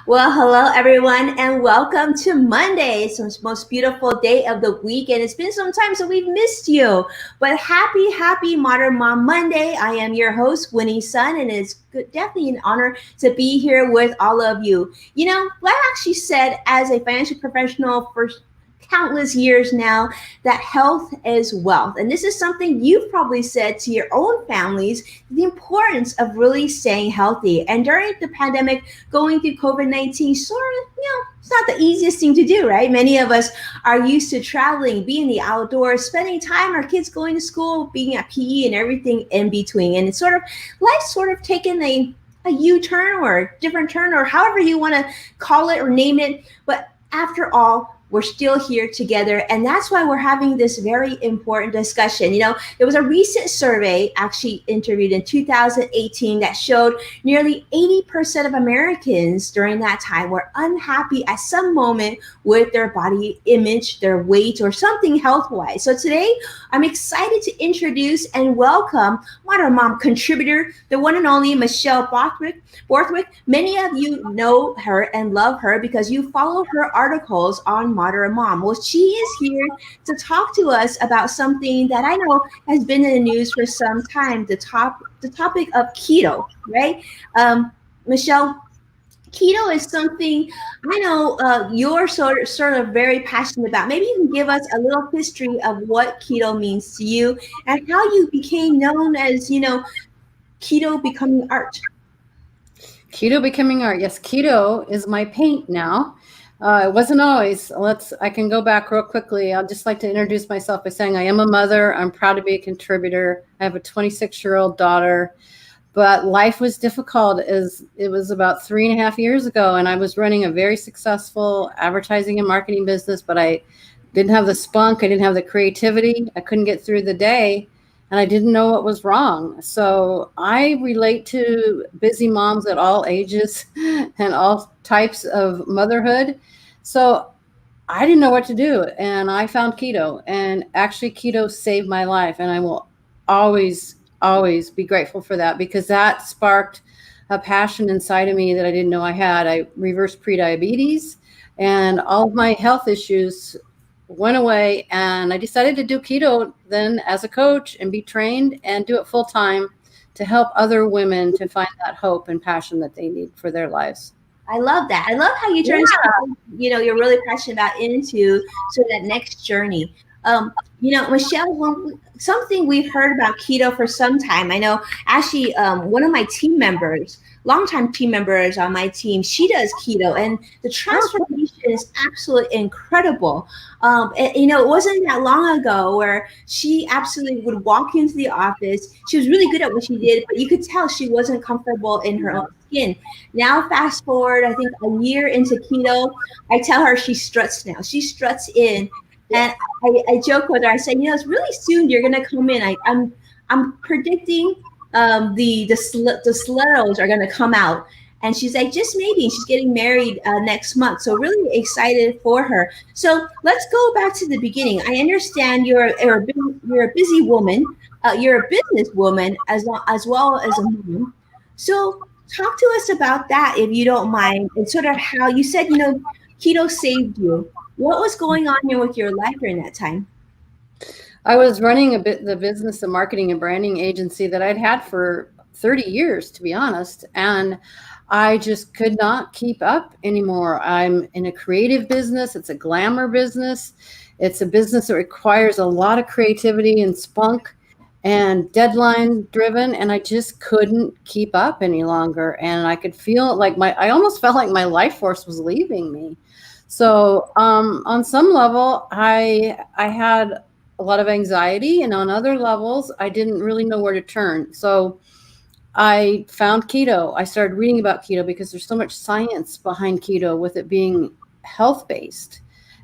Well, hello everyone, and welcome to Monday. It's the most beautiful day of the week, and it's been some time, so we've missed you. But happy Modern Mom Monday! I am your host, Winnie Sun, and it's definitely an honor to be here with all of you. I actually said as a financial professional for countless years now that health is wealth. And this is something you've probably said to your own families, the importance of really staying healthy. And during the pandemic, going through COVID-19, it's not the easiest thing to do, right? Many of us are used to traveling, being in the outdoors, spending time, our kids going to school, being at PE and everything in between. And it's life's sort of taken a U-turn or a different turn or however you want to call it or name it. But after all, we're still here together. And that's why we're having this very important discussion. There was a recent survey actually interviewed in 2018 that showed nearly 80% of Americans during that time were unhappy at some moment with their body image, their weight, or something health-wise. So today, I'm excited to introduce and welcome Modern Mom contributor, the one and only Michelle Borthwick. Many of you know her and love her because you follow her articles on Modern Mom. Well, she is here to talk to us about something that I know has been in the news for some time, the topic of keto, right? Michelle, keto is something I know you're sort of very passionate about. Maybe you can give us a little history of what keto means to you and how you became known as, keto becoming art. Keto becoming art. Yes, keto is my paint now. It wasn't always. I can go back real quickly. I'd just like to introduce myself by saying I am a mother. I'm proud to be a contributor. I have a 26-year-old daughter, but life was difficult as it was about 3.5 years ago. And I was running a very successful advertising and marketing business, but I didn't have the spunk. I didn't have the creativity. I couldn't get through the day. And I didn't know what was wrong. So I relate to busy moms at all ages and all types of motherhood. So I didn't know what to do. And I found keto. And actually, keto saved my life. And I will always be grateful for that because that sparked a passion inside of me that I didn't know I had. I reversed prediabetes and all of my health issues went away, and I decided to do keto then as a coach and be trained and do it full time to help other women to find that hope and passion that they need for their lives. I love that. I love how you turn something, you're really passionate about into that next journey. Michelle, something we've heard about keto for some time. I know actually one of my team members, longtime team members on my team, she does keto, and the transformation is absolutely incredible. It wasn't that long ago where she absolutely would walk into the office. She was really good at what she did, but you could tell she wasn't comfortable in her own skin. Now, fast forward, I think a year into keto, I tell her she struts now. She struts in. And I joke with her. I say, it's really soon you're gonna come in. I'm predicting the stilettos are gonna come out. And she's like, just maybe. She's getting married next month, so really excited for her. So let's go back to the beginning. I understand you're a busy woman. You're a businesswoman as well as a mom. So talk to us about that, if you don't mind, and sort of how you said, keto saved you. What was going on here with your life during that time? I was running the business and marketing and branding agency that I'd had for 30 years, to be honest. And I just could not keep up anymore. I'm in a creative business. It's a glamour business. It's a business that requires a lot of creativity and spunk and deadline driven. And I just couldn't keep up any longer. And I could feel like I almost felt like my life force was leaving me. So on some level, I had a lot of anxiety, and on other levels, I didn't really know where to turn. So I found keto. I started reading about keto because there's so much science behind keto with it being health-based.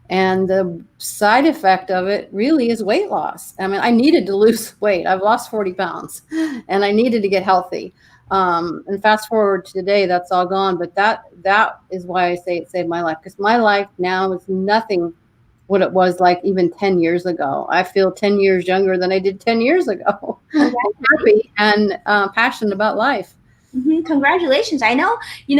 And the side effect of it really is weight loss. I mean, I needed to lose weight. I've lost 40 pounds and I needed to get healthy. And fast forward to today, that's all gone. But that is why I say it saved my life, because my life now is nothing what it was like even 10 years ago. I feel 10 years younger than I did 10 years ago. I'm happy and passionate about life. Congratulations. I know,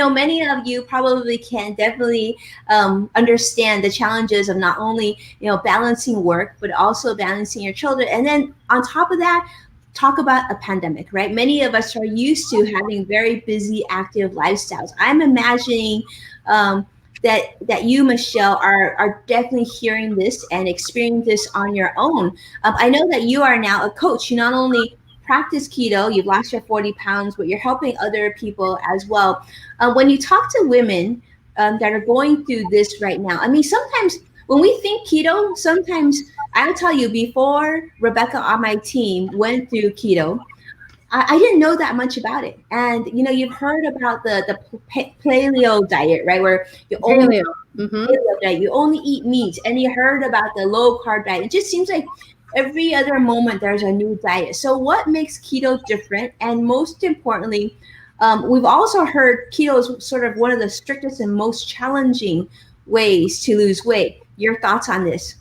many of you probably can definitely understand the challenges of not only, balancing work, but also balancing your children. And then on top of that, talk about a pandemic, right? Many of us are used to having very busy, active lifestyles. I'm imagining um, that you, Michelle, are definitely hearing this and experiencing this on your own. I know that you are now a coach. You not only practice keto, you've lost your 40 pounds, but you're helping other people as well. When you talk to women that are going through this right now, I mean, sometimes when we think keto, sometimes I'll tell you, before Rebecca on my team went through keto, I didn't know that much about it. And you've heard about the paleo diet, right? Where you only Paleo. Mm-hmm. paleo diet, you only eat meat, and you heard about the low carb diet. It just seems like every other moment there's a new diet. So what makes keto different? And most importantly, we've also heard keto is sort of one of the strictest and most challenging ways to lose weight. Your thoughts on this?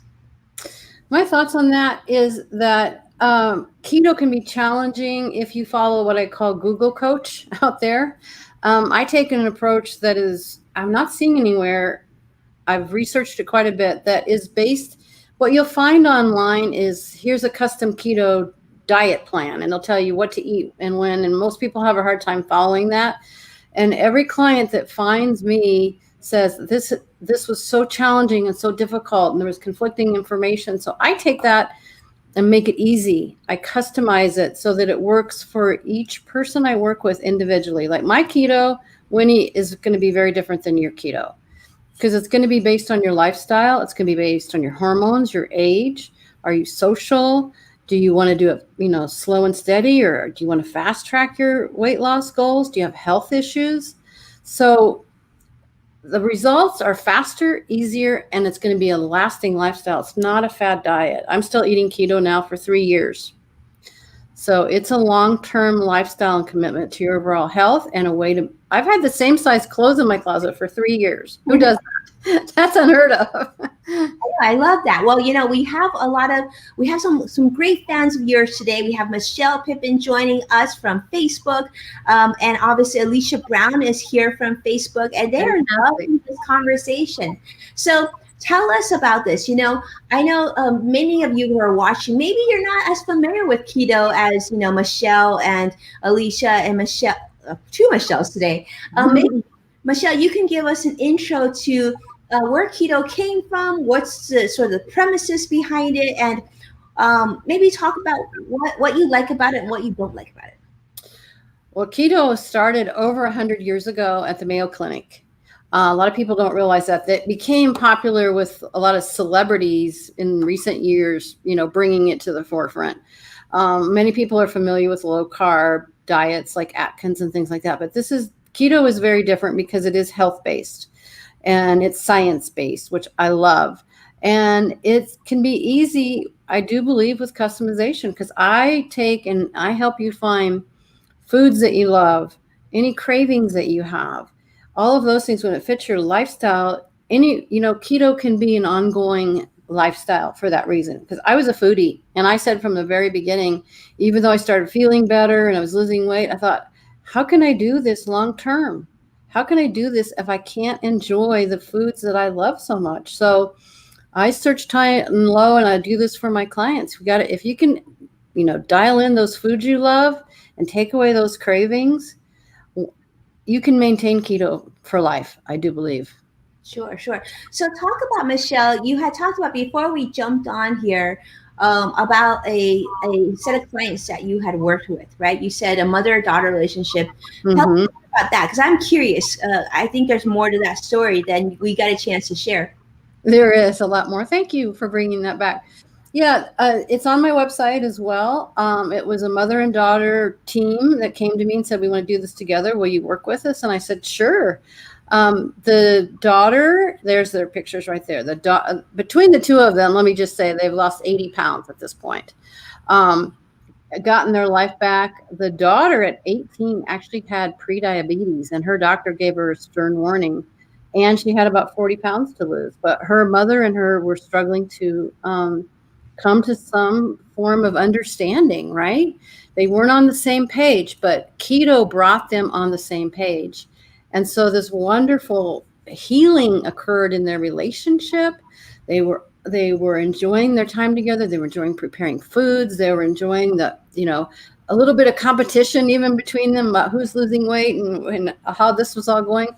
My thoughts on that is that keto can be challenging if you follow what I call Google Coach out there. I take an approach that is, I'm not seeing anywhere. I've researched it quite a bit, that is based, what you'll find online is here's a custom keto diet plan, and they'll tell you what to eat and when, and most people have a hard time following that. And every client that finds me says this was so challenging and so difficult, and there was conflicting information. So I take that and make it easy. I customize it so that it works for each person I work with individually. Like my keto, Winnie, is going to be very different than your keto, because it's going to be based on your lifestyle. It's going to be based on your hormones, your age. Are you social? Do you want to do it, slow and steady, or do you want to fast track your weight loss goals? Do you have health issues? So the results are faster, easier, and it's going to be a lasting lifestyle. It's not a fad diet. I'm still eating keto now for 3 years. So it's a long-term lifestyle and commitment to your overall health, and a way to, I've had the same size clothes in my closet for 3 years. Who does that? That's unheard of. I love that. Well, we have some great fans of yours today. We have Michelle Pippin joining us from Facebook, and obviously Alicia Brown is here from Facebook, and they're loving this conversation. So tell us about this. I know many of you who are watching, maybe you're not as familiar with keto as Michelle and Alicia and Michelle, two Michelles today. Maybe Michelle, you can give us an intro to where keto came from, what's the sort of the premises behind it, and maybe talk about what you like about it and what you don't like about it. Well, keto started over 100 years ago at the Mayo Clinic. A lot of people don't realize that. That became popular with a lot of celebrities in recent years, bringing it to the forefront. Many people are familiar with low carb diets like Atkins and things like that, but keto is very different because it is health-based and it's science-based, which I love. And it can be easy, I do believe, with customization, because I take and I help you find foods that you love, any cravings that you have, all of those things when it fits your lifestyle. Keto can be an ongoing lifestyle for that reason, because I was a foodie, and I said from the very beginning, even though I started feeling better and I was losing weight, I thought, how can I do this long term? How can I do this if I can't enjoy the foods that I love so much? So I searched high and low, and I do this for my clients. If you can, dial in those foods you love and take away those cravings, you can maintain keto for life, I do believe. Sure. So talk about, Michelle, you had talked about before we jumped on here about a set of clients that you had worked with, right? You said a mother-daughter relationship. Tell me about that, because I'm curious. I think there's more to that story than we got a chance to share. There is a lot more. Thank you for bringing that back. Yeah, it's on my website as well. It was a mother and daughter team that came to me and said, we want to do this together. Will you work with us? And I said, sure. The daughter, there's their pictures right there. Between the two of them, let me just say, they've lost 80 pounds at this point. Gotten their life back. The daughter at 18 actually had pre-diabetes, and her doctor gave her a stern warning, and she had about 40 pounds to lose. But her mother and her were struggling to come to some form of understanding, right? They weren't on the same page, but keto brought them on the same page. And so this wonderful healing occurred in their relationship. They were enjoying their time together. They were enjoying preparing foods. They were enjoying a little bit of competition even between them about who's losing weight and how this was all going.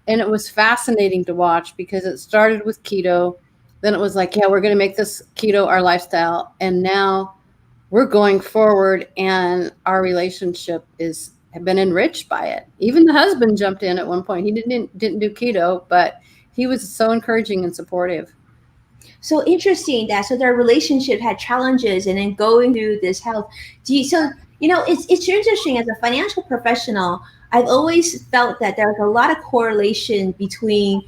And it was fascinating to watch because it started with keto. Then it was like, yeah, we're going to make this keto our lifestyle. And now we're going forward and our relationship have been enriched by it. Even the husband jumped in at one point. He didn't do keto, but he was so encouraging and supportive. So interesting that so their relationship had challenges and then going through this health. It's interesting as a financial professional. I've always felt that there's a lot of correlation between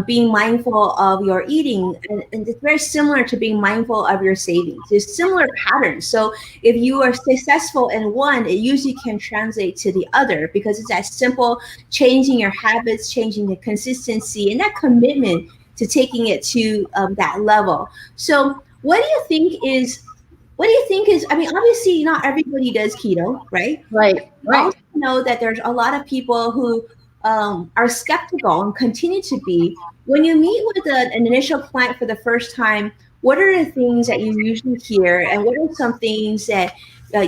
being mindful of your eating, and it's very similar to being mindful of your savings. There's similar patterns. So if you are successful in one, it usually can translate to the other because it's that simple, changing your habits, changing the consistency, and that commitment to taking it to that level. So what do you think is, I mean, obviously not everybody does keto, right? Right. I also know that there's a lot of people who are skeptical and continue to be. When you meet with an initial client for the first time, what are the things that you usually hear, and what are some things that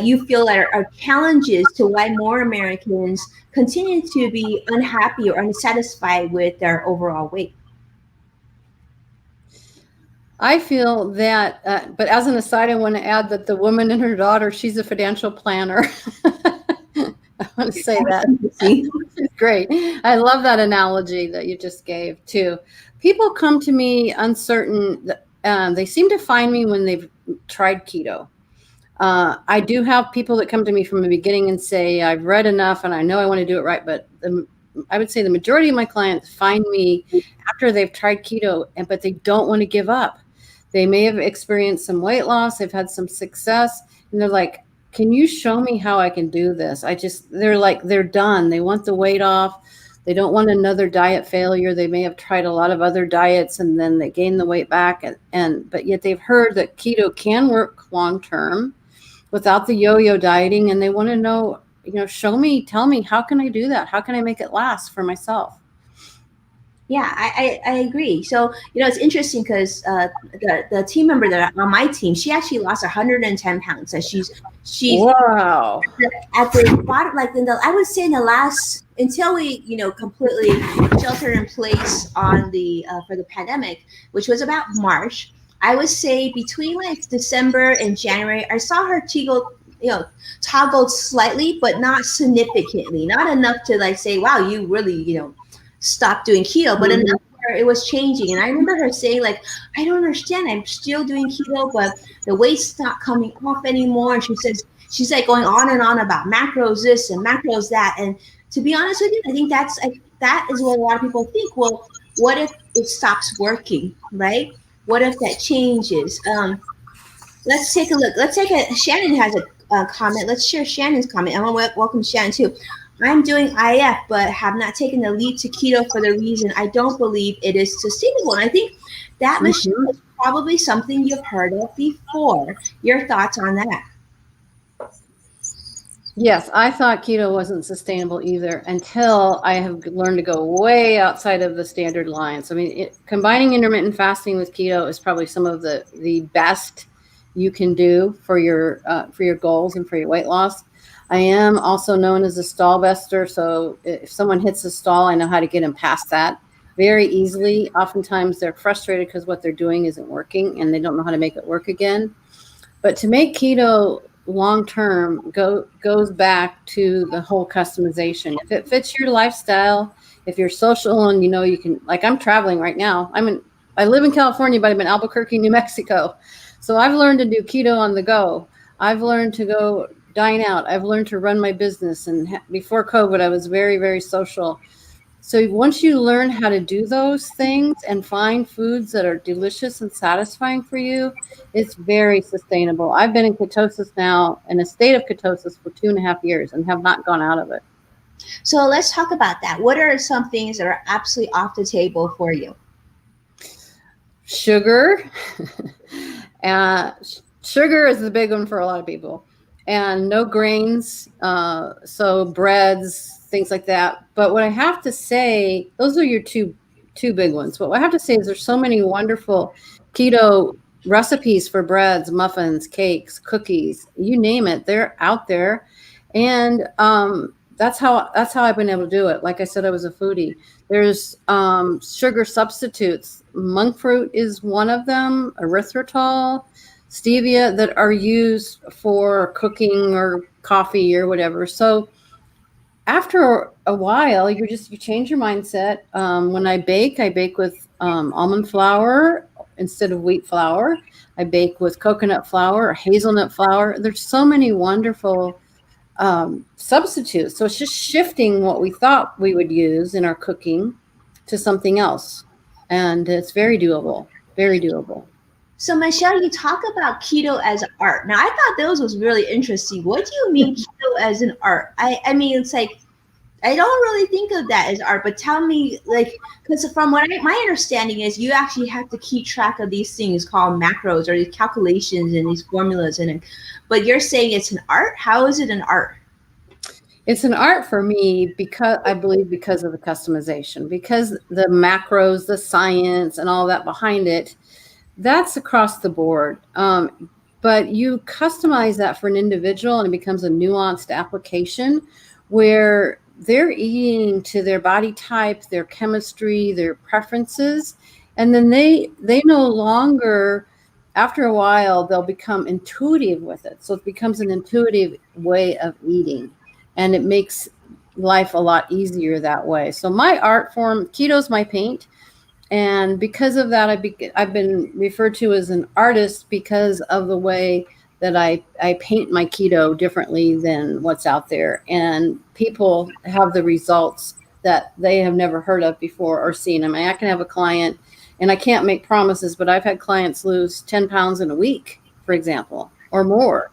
you feel are challenges to why more Americans continue to be unhappy or unsatisfied with their overall weight? I feel that, but as an aside, I want to add that the woman and her daughter, she's a financial planner. I want to say that. It's great. I love that analogy that you just gave too. People come to me uncertain. They seem to find me when they've tried keto. I do have people that come to me from the beginning and say, I've read enough and I know I want to do it right. But I would say the majority of my clients find me after they've tried keto, but they don't want to give up. They may have experienced some weight loss. They've had some success. And they're like, can you show me how I can do this? They're done. They want the weight off. They don't want another diet failure. They may have tried a lot of other diets and then they gain the weight back. But yet they've heard that keto can work long-term without the yo-yo dieting. And they want to know, show me, tell me, how can I do that? How can I make it last for myself? Yeah, I agree. So, it's interesting because the team member that on my team, she actually lost 110 pounds. So she's wow. At the bottom, like I would say in the last, until we, completely sheltered in place on the for the pandemic, which was about March. I would say between like December and January, I saw her toggled slightly, but not significantly, not enough to like say, wow, you really, stopped doing keto, but enough where it was changing. And I remember her saying, like, I don't understand. I'm still doing keto, but the weight's not coming off anymore. And she says, she's like going on and on about macros this and macros that. And to be honest with you, I think that is what a lot of people think. Well, what if it stops working, right? What if that changes? Let's take a look. Shannon has a comment. Let's share Shannon's comment. I want to welcome Shannon too. I'm doing IF, but have not taken the leap to keto for the reason I don't believe it is sustainable. And I think that, Michelle, is probably something you've heard of before. Your thoughts on that? Yes, I thought keto wasn't sustainable either until I have learned to go way outside of the standard lines. I mean, combining intermittent fasting with keto is probably some of the best you can do for your goals and for your weight loss. I am also known as a stall buster. So if someone hits a stall, I know how to get them past that very easily. Oftentimes they're frustrated because what they're doing isn't working and they don't know how to make it work again. But to make keto long-term goes back to the whole customization. If it fits your lifestyle, if you're social and you can, like I'm traveling right now. I live in California, but I'm in Albuquerque, New Mexico. So I've learned to do keto on the go. I've learned to go dine out. I've learned to run my business. And before COVID, I was very, very social. So once you learn how to do those things and find foods that are delicious and satisfying for you, it's very sustainable. I've been in ketosis now, in a state of ketosis for 2.5 years and have not gone out of it. So let's talk about that. What are some things that are absolutely off the table for you? Sugar. Sugar is the big one for a lot of people, and no grains, so breads, things like that. But what I have to say, those are your two big ones. But what I have to say is there's so many wonderful keto recipes for breads, muffins, cakes, cookies, you name it, they're out there. And that's how I've been able to do it. Like I said, I was a foodie. There's sugar substitutes. Monk fruit is one of them, erythritol, stevia, that are used for cooking or coffee or whatever. So after a while, you change your mindset. When I bake with almond flour instead of wheat flour. I bake with coconut flour or hazelnut flour. There's so many wonderful substitutes. So it's just shifting what we thought we would use in our cooking to something else. And it's very doable, very doable. So, Michelle, you talk about keto as art. Now, I thought those was really interesting. What do you mean keto as an art? I mean, it's like, I don't really think of that as art, but tell me, like, because from what my understanding is, you actually have to keep track of these things called macros or these calculations and these formulas in it. But you're saying it's an art? How is it an art? It's an art for me because I believe because of the customization, because the macros, the science, and all that behind it, that's across the board. But you customize that for an individual and it becomes a nuanced application where they're eating to their body type, their chemistry, their preferences. And then they no longer, after a while, they'll become intuitive with it. So it becomes an intuitive way of eating. And it makes life a lot easier that way. So my art form, keto's my paint. And because of that, I've been referred to as an artist because of the way that I paint my keto differently than what's out there. And people have the results that they have never heard of before or seen. I mean, I can have a client, and I can't make promises, but I've had clients lose 10 pounds in a week, for example, or more.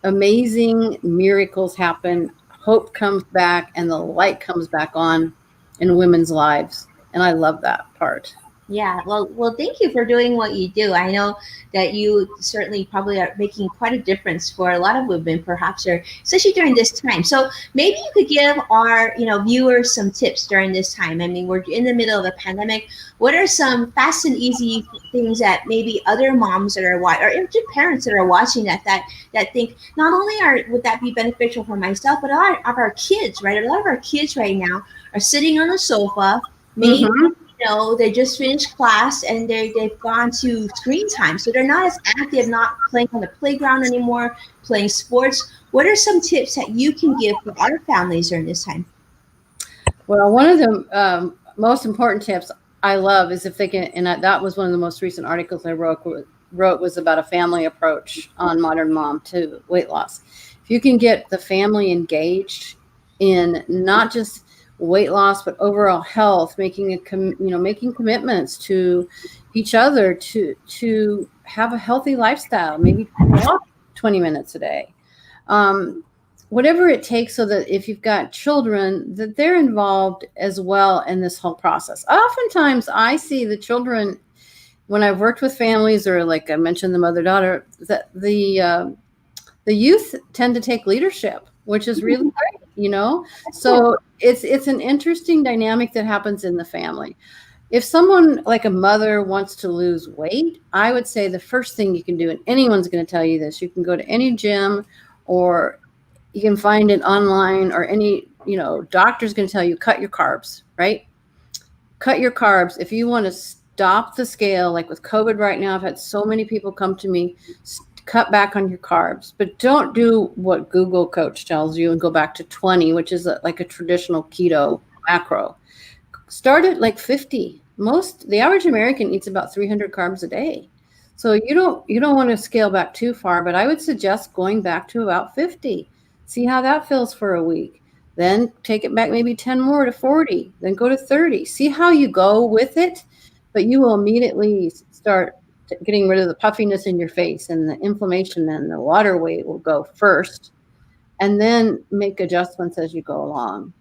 Amazing miracles happen. Hope comes back and the light comes back on in women's lives. And I love that part. Yeah, well, thank you for doing what you do. I know that you certainly probably are making quite a difference for a lot of women, perhaps, or especially during this time. So maybe you could give our, viewers some tips during this time. I mean, we're in the middle of a pandemic. What are some fast and easy things that maybe other moms that are watching, or even parents that are watching that think not only would that be beneficial for myself, but a lot of our kids, right? A lot of our kids right now are sitting on the sofa, maybe. Mm-hmm. They just finished class and they've gone to screen time. So they're not as active, not playing on the playground anymore, playing sports. What are some tips that you can give for our families during this time? Well, one of the most important tips I love is if they can, and that was one of the most recent articles I wrote was about a family approach on Modern Mom to weight loss. If you can get the family engaged in not just weight loss, but overall health, making commitments to each other to have a healthy lifestyle, maybe walk 20 minutes a day, whatever it takes, so that if you've got children, that they're involved as well in this whole process. Oftentimes I see the children, when I've worked with families, or like I mentioned, the mother-daughter, that the youth tend to take leadership, which is really great, So it's an interesting dynamic that happens in the family. If someone like a mother wants to lose weight, I would say the first thing you can do, and anyone's going to tell you this, you can go to any gym, or you can find it online, or any, doctor's going to tell you, cut your carbs, right? Cut your carbs. If you want to stop the scale, like with COVID right now, I've had so many people come to me, cut back on your carbs, but don't do what Google coach tells you and go back to 20, which is like a traditional keto macro. Start at like 50. The average American eats about 300 carbs a day. So you don't want to scale back too far, but I would suggest going back to about 50. See how that feels for a week. Then take it back maybe 10 more to 40, then go to 30. See how you go with it, but you will immediately start getting rid of the puffiness in your face, and the inflammation and the water weight will go first, and then make adjustments as you go along.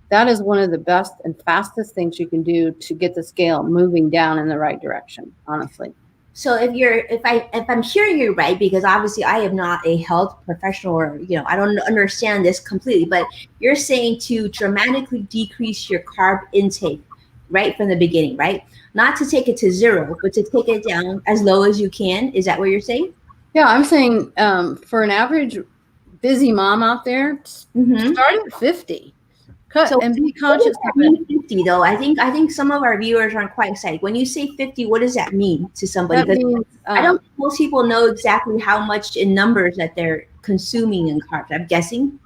That is one of the best and fastest things you can do to get the scale moving down in the right direction, honestly. So if I'm hearing you right, because obviously I am not a health professional, or I don't understand this completely, but you're saying to dramatically decrease your carb intake right from the beginning, right? Not to take it to zero, but to take it down as low as you can. Is that what you're saying? Yeah, I'm saying for an average busy mom out there, Mm-hmm. start at 50. Cut So and be what does conscious that of it. mean, 50 though? I think some of our viewers aren't quite excited. When you say 50, what does that mean to somebody? That Because means I don't think most people know exactly how much in numbers that they're consuming in carbs. I'm guessing.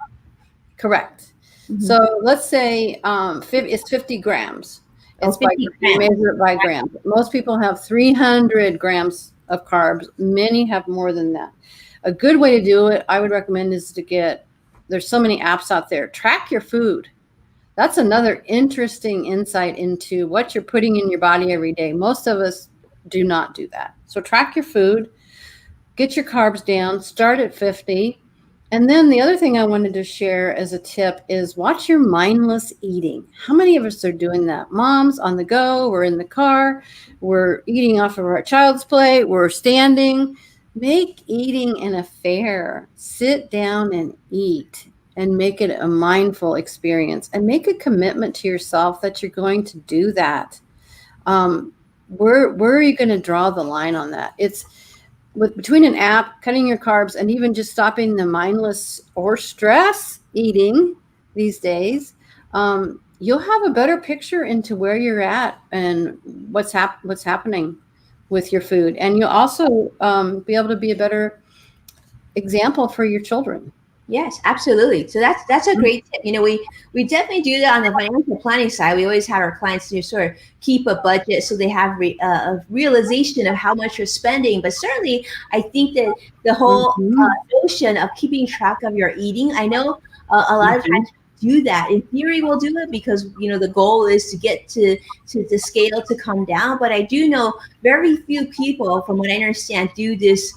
correct. Mm-hmm. So let's say it's 50 grams. Oh, It's by 50 you grams. measure it by grams. Most people have 300 grams of carbs. Many have more than that. A good way to do it, I would recommend, is to there's so many apps out there. Track your food. That's another interesting insight into what you're putting in your body every day. Most of us do not do that. So track your food, get your carbs down, start at 50. And then the other thing I wanted to share as a tip is watch your mindless eating. How many of us are doing that? Moms on the go, we're in the car, we're eating off of our child's plate, we're standing. Make eating an affair. Sit down and eat and make it a mindful experience and make a commitment to yourself that you're going to do that. Um, where are you going to draw the line on that? It's between an app, cutting your carbs, and even just stopping the mindless or stress eating these days, you'll have a better picture into where you're at and what's happening with your food, and you'll also be able to be a better example for your children. Yes, absolutely. So that's a great tip. We definitely do that on the financial planning side. We always have our clients to sort of keep a budget so they have a realization of how much you're spending. But certainly, I think that the whole Mm-hmm. notion of keeping track of your eating, I know a lot of Mm-hmm. times we do that. In theory, we'll do it because the goal is to get to the scale to come down. But I do know very few people, from what I understand, do this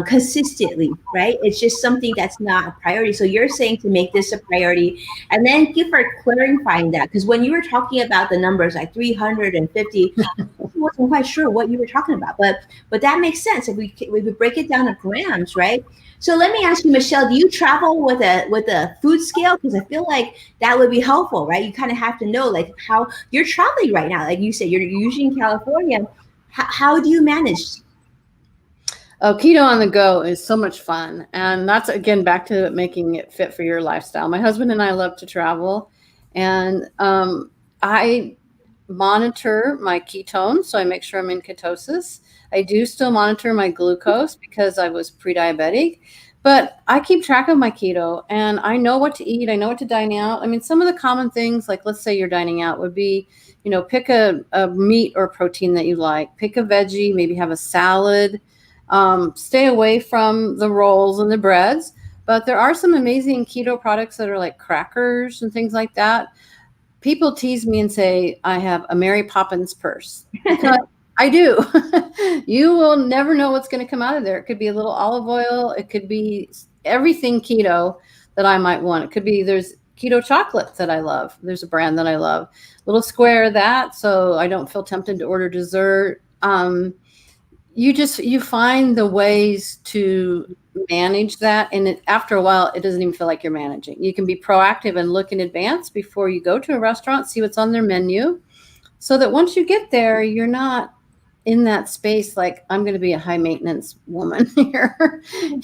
consistently, right? It's just something that's not a priority. So you're saying to make this a priority. And thank you for clarifying that. Because when you were talking about the numbers like 350, I wasn't quite sure what you were talking about. But that makes sense if we break it down to grams, right? So let me ask you, Michelle, do you travel with a food scale? Because I feel like that would be helpful, right? You kind of have to know like how you're traveling right now. Like you said, you're usually in California. How do you manage? Oh, keto on the go is so much fun. And that's, again, back to making it fit for your lifestyle. My husband and I love to travel, and I monitor my ketones. So I make sure I'm in ketosis. I do still monitor my glucose because I was pre-diabetic, but I keep track of my keto and I know what to eat. I know what to dine out. I mean, some of the common things, like let's say you're dining out, would be, pick a meat or protein that you like, pick a veggie, maybe have a salad. Stay away from the rolls and the breads, but there are some amazing keto products that are like crackers and things like that. People tease me and say I have a Mary Poppins purse because I do. You will never know what's going to come out of there. It could be a little olive oil. It could be everything keto that I might want. It could be, there's keto chocolate that I love. There's a brand that I love. Little square of that so I don't feel tempted to order dessert. You find the ways to manage that, and after a while it doesn't even feel like you're managing. You can be proactive and look in advance before you go to a restaurant, see what's on their menu, so that once you get there you're not in that space like, I'm going to be a high maintenance woman here.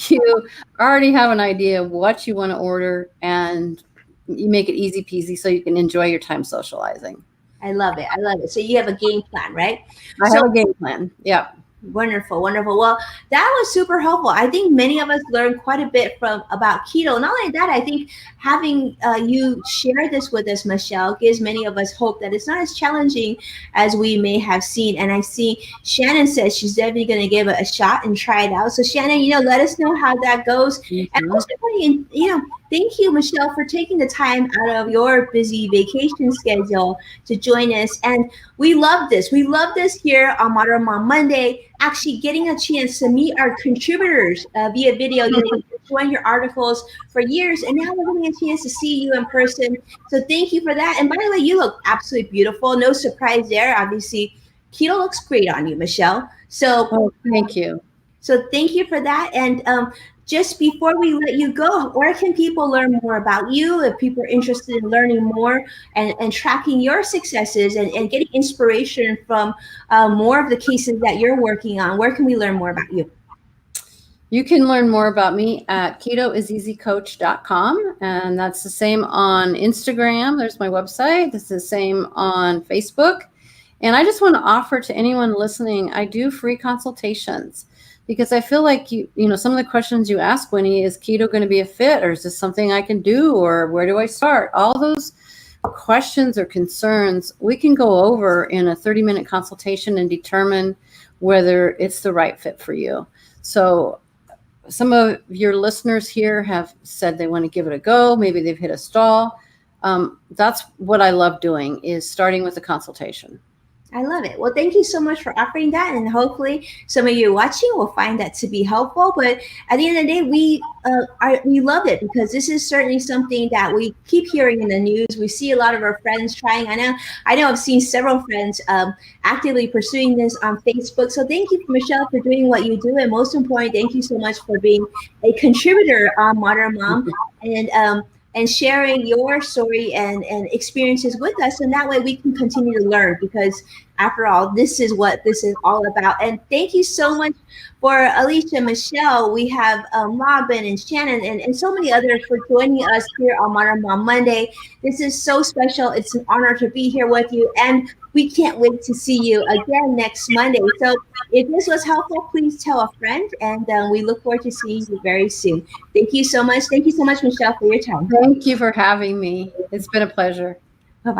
You already have an idea of what you want to order, and you make it easy peasy so you can enjoy your time socializing. I love it. I love it. So you have a game plan, right? I So have a game plan. Yeah. wonderful, wonderful. Well, that was super helpful. I think many of us learned quite a bit from about keto. Not only that, I think having you share this with us, Michelle, gives many of us hope that it's not as challenging as we may have seen. And I see Shannon says she's definitely going to give it a shot and try it out. So Shannon, let us know how that goes. And Mhm. most importantly, thank you, Michelle, for taking the time out of your busy vacation schedule to join us. And we love this. We love this here on Modern Mom Monday, actually getting a chance to meet our contributors via video. We've joined your articles for years, and now we're getting a chance to see you in person. So thank you for that. And by the way, you look absolutely beautiful. No surprise there. Obviously, Keto looks great on you, Michelle. So, Oh, thank you. so thank you for that. And just before we let you go, where can people learn more about you if people are interested in learning more and tracking your successes and getting inspiration from more of the cases that you're working on? Where can we learn more about you? You can learn more about me at ketoiseasycoach.com. And that's the same on Instagram. There's my website. It's the same on Facebook. And I just want to offer to anyone listening, I do free consultations because I feel like some of the questions you ask, Winnie, is keto going to be a fit, or is this something I can do, or where do I start? All those questions or concerns we can go over in a 30-minute consultation and determine whether it's the right fit for you. So some of your listeners here have said they want to give it a go. Maybe they've hit a stall. That's what I love doing, is starting with a consultation. I love it. Well, thank you so much for offering that, and hopefully some of you watching will find that to be helpful. But at the end of the day, we love it because this is certainly something that we keep hearing in the news. We see a lot of our friends trying. I know I've seen several friends actively pursuing this on Facebook. So thank you, Michelle, for doing what you do, and most important, thank you so much for being a contributor on Modern Mom and sharing your story and experiences with us. And that way we can continue to learn, because after all, this is what this is all about. And thank you so much for Alicia, Michelle. We have Robin and Shannon and so many others for joining us here on Modern Mom Monday. This is so special. It's an honor to be here with you. And we can't wait to see you again next Monday. So if this was helpful, please tell a friend. And we look forward to seeing you very soon. Thank you so much. Thank you so much, Michelle, for your time. Thank you for having me. It's been a pleasure.